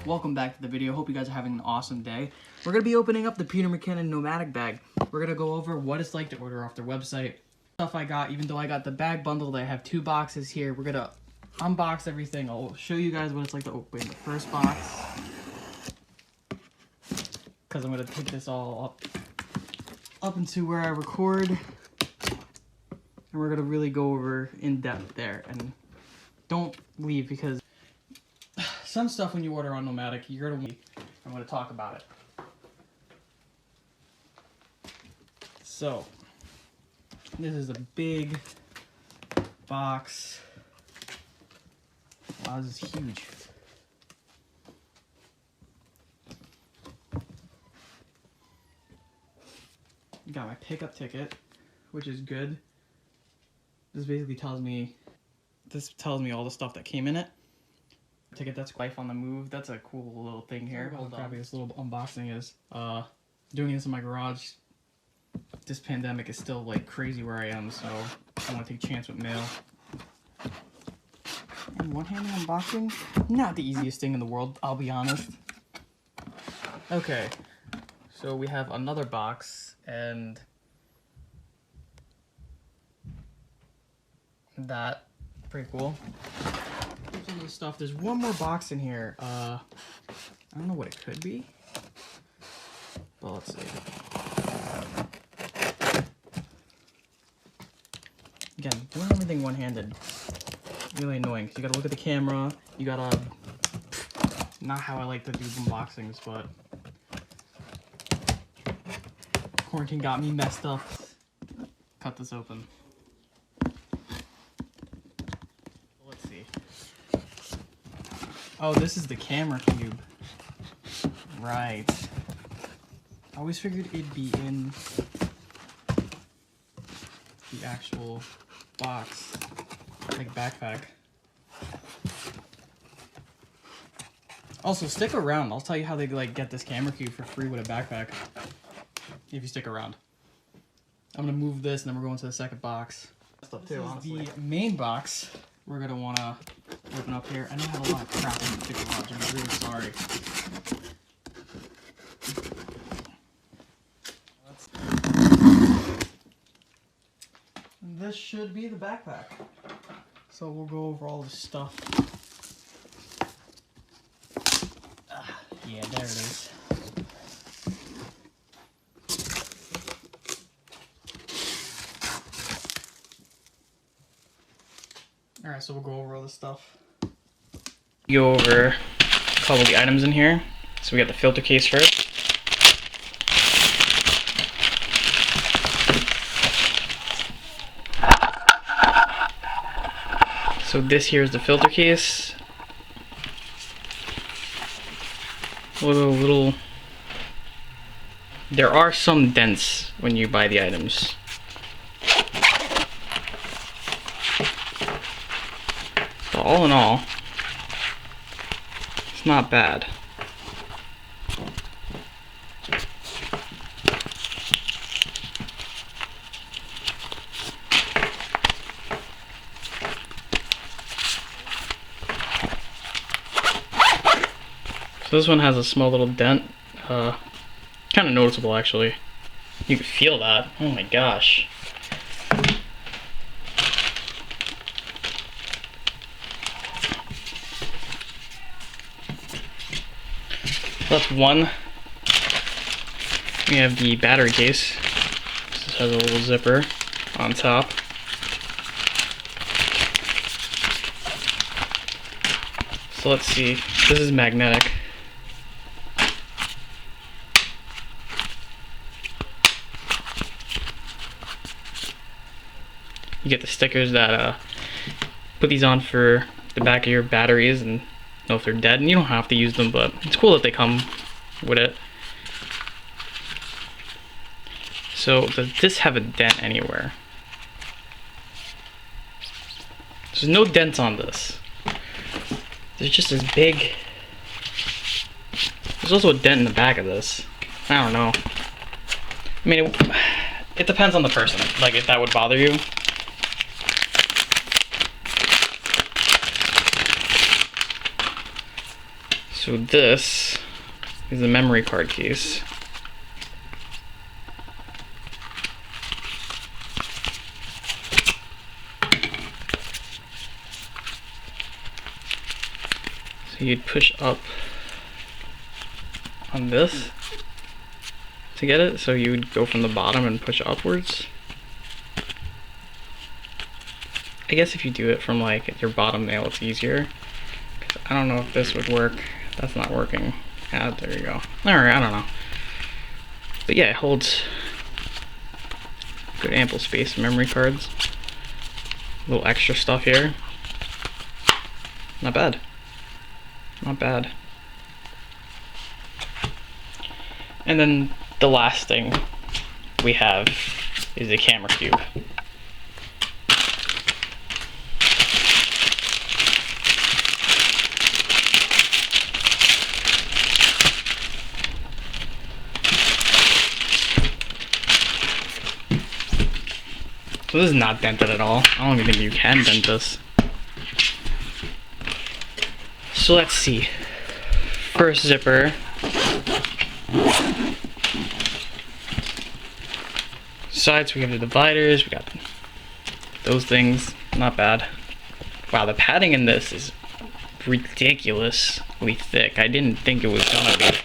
welcome back to the video. Hope you guys are having an awesome day. We're going to be opening up the Peter McKinnon Nomatic bag. We're going to go over what it's like to order off their website. Stuff I got, even though I got the bag bundled, I have 2 boxes here. We're going to unbox everything. I'll show you guys what it's like to open the first box, because I'm going to take this all up into where I record, and we're going to really go over in depth there. And don't leave, because some stuff when you order on Nomatic, you're going to want. I'm going to talk about it. So, this is a big box. Wow, this is huge. Got my pickup ticket, which is good. This basically tells me all the stuff that came in it. Ticket, that's Life on the Move. That's a cool little thing here. Hold on. This little unboxing is doing this in my garage. This pandemic is still like crazy where I am, so I want to take a chance with mail. And one-handed unboxing, not the easiest thing in the world, I'll be honest. Okay, so we have another box, and that pretty cool. Some of the stuff. There's one more box in here. I don't know what it could be, but let's see. Again, doing everything one-handed, really annoying, because you gotta look at the camera, you gotta, not how I like to do unboxings, but quarantine got me messed up. Cut this open. Let's see. Oh, this is the camera cube. Right. I always figured it'd be in the actual box, like backpack. Also, stick around. I'll tell you how they like get this camera cube for free with a backpack. If you stick around. I'm gonna move this, and then we're going to the second box. This is the main box we're gonna wanna open up here. I know I have a lot of crap in the garage. I'm really sorry. This should be the backpack. So we'll go over all the stuff. Yeah, there it is. Alright, so we'll go over all this stuff. Go over a couple of the items in here. So we got the filter case first. So this here is the filter case. Little. There are some dents when you buy the items. But all in all, it's not bad. So this one has a small little dent, kind of noticeable actually. You can feel that. Oh my gosh. That's one. We have the battery case. This has a little zipper on top. So let's see. This is magnetic. You get the stickers that put these on for the back of your batteries and know if they're dead, and you don't have to use them, but it's cool that they come with it. So does this have a dent anywhere? There's no dents on this. There's just this big. There's also a dent in the back of this. I don't know. I mean, it depends on the person, like if that would bother you. So this is the memory card case. So you'd push up on this to get it, so you would go from the bottom and push upwards. I guess if you do it from like your bottom nail, it's easier. 'Cause I don't know if this would work. That's not working. Ah, there you go. Alright, I don't know. But yeah, it holds good ample space for memory cards. A little extra stuff here. Not bad. Not bad. And then the last thing we have is a camera cube. So this is not dented at all. I don't even think you can dent this. So let's see. First zipper. Sides, we have the dividers, we got those things, not bad. Wow, the padding in this is ridiculously thick. I didn't think it was gonna be.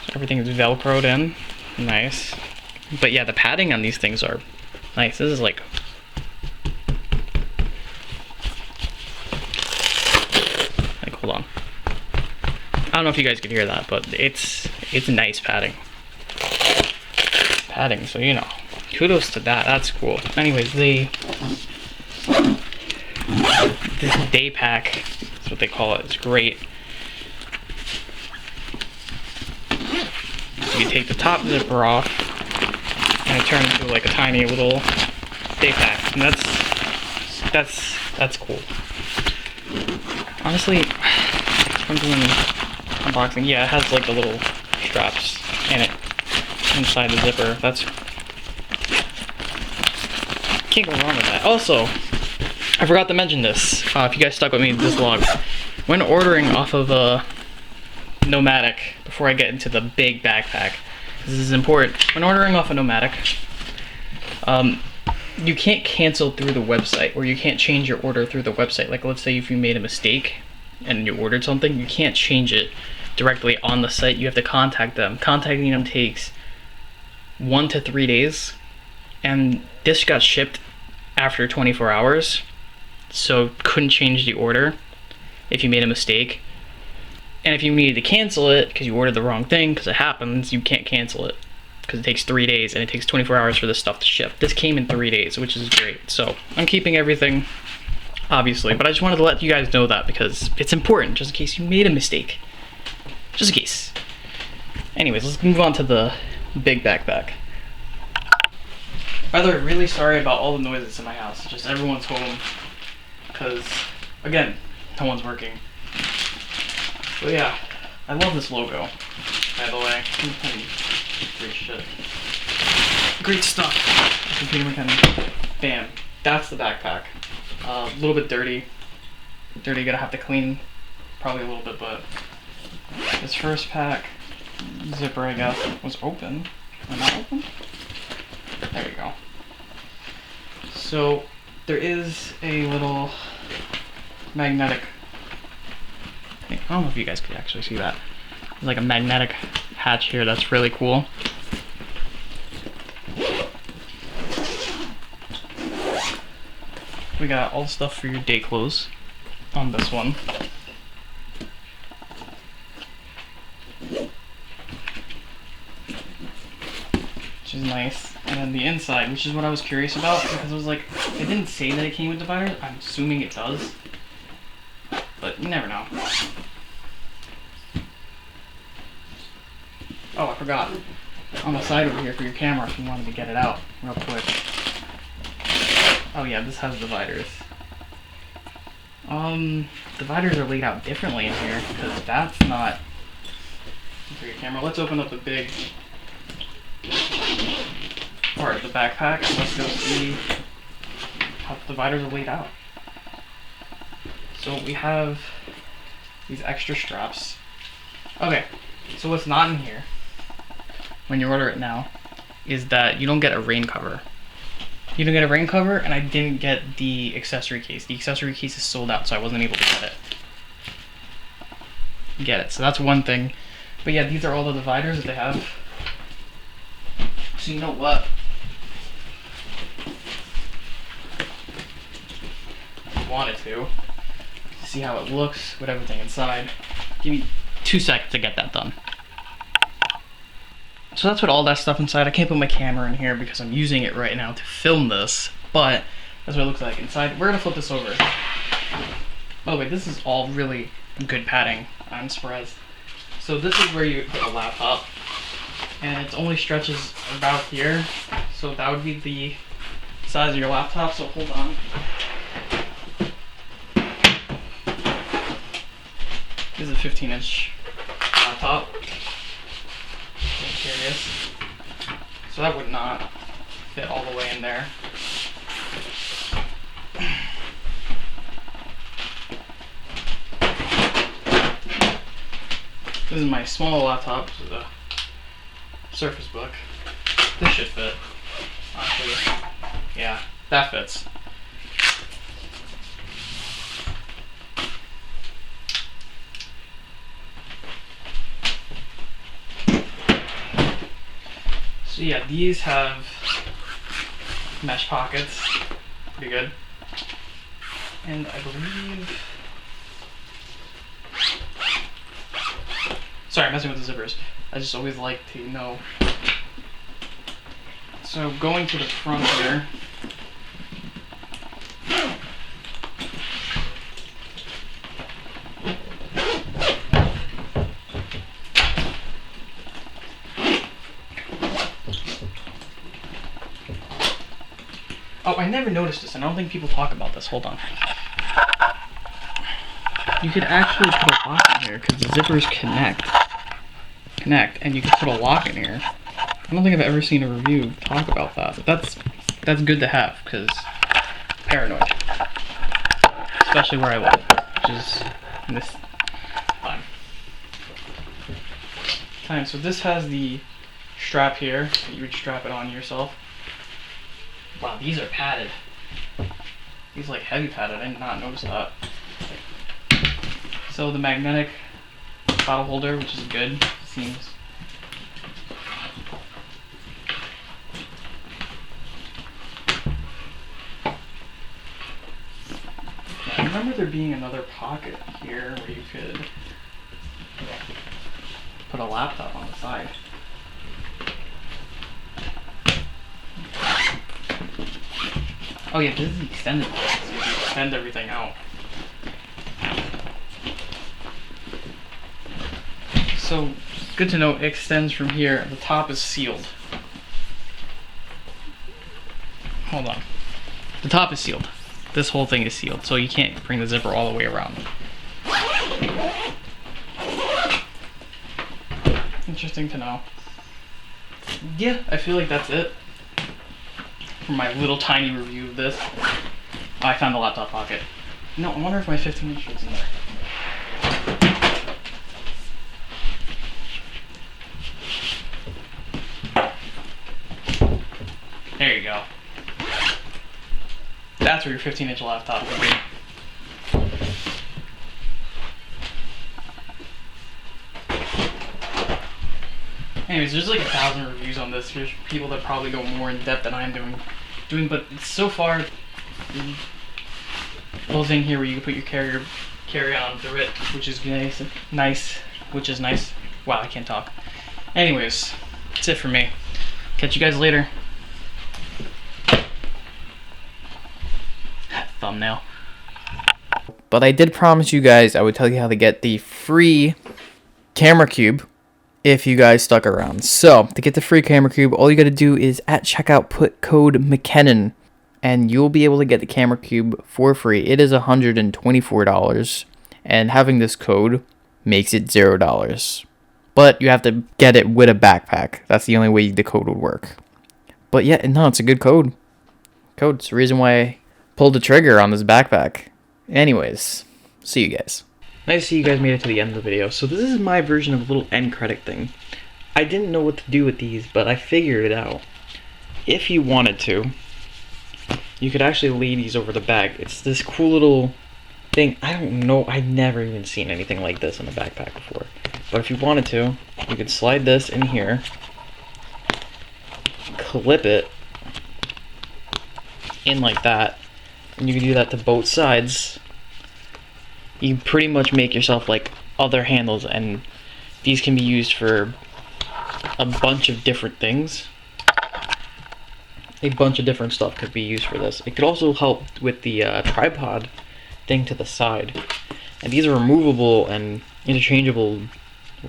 So everything is velcroed in, nice. But yeah, the padding on these things are nice. This is like, hold on. I don't know if you guys could hear that, but it's nice padding. So you know, kudos to that. That's cool. Anyways, this Daypack is what they call it. It's great. You take the top zipper off, and it turns into like a tiny little Daypack, and that's cool. Honestly, I'm doing unboxing. Yeah, it has like the little straps in it inside the zipper. Can't go wrong with that. Also, I forgot to mention this. If you guys stuck with me this long, when ordering off of a Nomatic, before I get into the big backpack, this is important. When ordering off a Nomatic, you can't cancel through the website, or you can't change your order through the website. Like, let's say if you made a mistake and you ordered something, you can't change it directly on the site. You have to contact them. Contacting them takes 1 to 3 days, and this got shipped after 24 hours, so couldn't change the order if you made a mistake. And if you needed to cancel it because you ordered the wrong thing, because it happens, you can't cancel it because it takes 3 days and it takes 24 hours for this stuff to ship. This came in 3 days, which is great. So I'm keeping everything, obviously, but I just wanted to let you guys know that because it's important, just in case you made a mistake. Just in case. Anyways, let's move on to the big backpack. By the way, really sorry about all the noises in my house. Just everyone's home because, again, no one's working. But yeah, I love this logo, by the way. Great shit. Great stuff. Computer McKinnon. Bam. That's the backpack. A little bit dirty. Gonna have to clean probably a little bit, but this first pack zipper, I guess, was open. Am I open? There we go. So there is a little magnetic, I don't know if you guys could actually see that. There's like a magnetic hatch here that's really cool. We got all the stuff for your day clothes on this one. Which is nice. And then the inside, which is what I was curious about, because I was like, it didn't say that it came with dividers. I'm assuming it does, but you never know. Oh, I forgot. On the side over here for your camera if you wanted to get it out real quick. Oh yeah, this has dividers. Dividers are laid out differently in here, because that's not for your camera. Let's open up the big part of the backpack. Let's go see how the dividers are laid out. So we have these extra straps. Okay, so what's not in here when you order it now is that you don't get a rain cover. You don't get a rain cover, and I didn't get the accessory case. The accessory case is sold out, so I wasn't able to get it. Get it. So that's one thing. But yeah, these are all the dividers that they have. So you know what? If you wanted to see how it looks with everything inside, give me 2 seconds to get that done. So that's what all that stuff inside. I can't put my camera in here because I'm using it right now to film this, but that's what it looks like inside. We're gonna flip this over. Oh wait, this is all really good padding. I'm surprised. So this is where you put a laptop, and it only stretches about here. So that would be the size of your laptop. So hold on. This is a 15-inch laptop. I'm curious. So that would not fit all the way in there. This is my small laptop. This is a Surface Book. This should fit. Actually, yeah, that fits. So yeah, these have mesh pockets, pretty good. And I believe, sorry, I'm messing with the zippers. I just always like to know. So going to the front here, oh, I never noticed this, and I don't think people talk about this. Hold on. You could actually put a lock in here because the zippers connect, and you can put a lock in here. I don't think I've ever seen a review talk about that. But that's good to have because paranoid, especially where I live, which is in this time. So this has the strap here that you would strap it on yourself. Wow, these are padded. These are like heavy padded. I did not notice that. So the magnetic bottle holder, which is good, seems. I remember there being another pocket here where you could put a laptop on the side. Oh yeah, this is the extended one, so you can extend everything out. So, good to know, it extends from here. The top is sealed. Hold on. The top is sealed. This whole thing is sealed, so you can't bring the zipper all the way around. Interesting to know. Yeah, I feel like that's it for my little tiny review of this. Oh, I found the laptop pocket. No, I wonder if my 15-inch fits in there. There you go. That's where your 15-inch laptop would be. Anyways, there's like 1,000 reviews on this. There's people that probably go more in depth than I'm doing, but so far, the little thing here where you can put your carry-on through it, which is nice. Wow, I can't talk. Anyways, that's it for me. Catch you guys later. Thumbnail. But I did promise you guys I would tell you how to get the free camera cube if you guys stuck around. So, to get the free camera cube, all you gotta do is at checkout put code McKinnon, and you'll be able to get the camera cube for free. It is $124, and having this code makes it $0. But you have to get it with a backpack. That's the only way the code would work. But yeah, no, it's a good code. It's the reason why I pulled the trigger on this backpack. Anyways, See you guys. Nice to see you guys made it to the end of the video. So this is my version of a little end credit thing. I didn't know what to do with these, but I figured it out. If you wanted to, you could actually lay these over the bag. It's this cool little thing. I don't know, I've never even seen anything like this in a backpack before. But if you wanted to, you could slide this in here, clip it in like that, and you can do that to both sides. You pretty much make yourself like other handles, and these can be used for a bunch of different things. A bunch of different stuff could be used for this. It could also help with the tripod thing to the side. And these are removable and interchangeable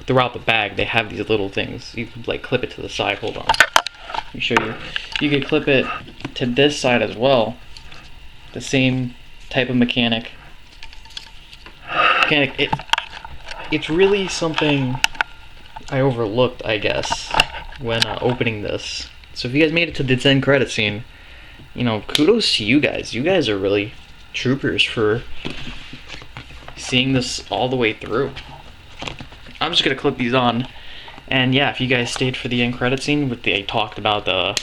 throughout the bag. They have these little things. You could like clip it to the side. Hold on. Let me show you. You could clip it to this side as well. The same type of mechanic. It's really something I overlooked, I guess, when opening this. So if you guys made it to the end credit scene, you know, kudos to you guys. You guys are really troopers for seeing this all the way through. I'm just gonna clip these on, and yeah, if you guys stayed for the end credit scene, they talked about the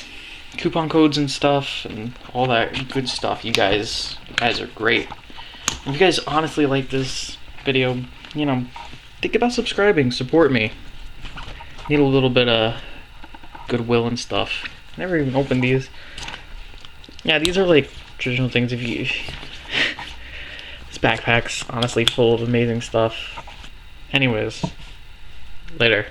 coupon codes and stuff and all that good stuff. You guys are great. If you guys honestly like this video, you know, think about subscribing, support me. Need a little bit of goodwill and stuff. Never even opened these. Yeah, these are like traditional things. If you this backpack's honestly full of amazing stuff. Anyways, later.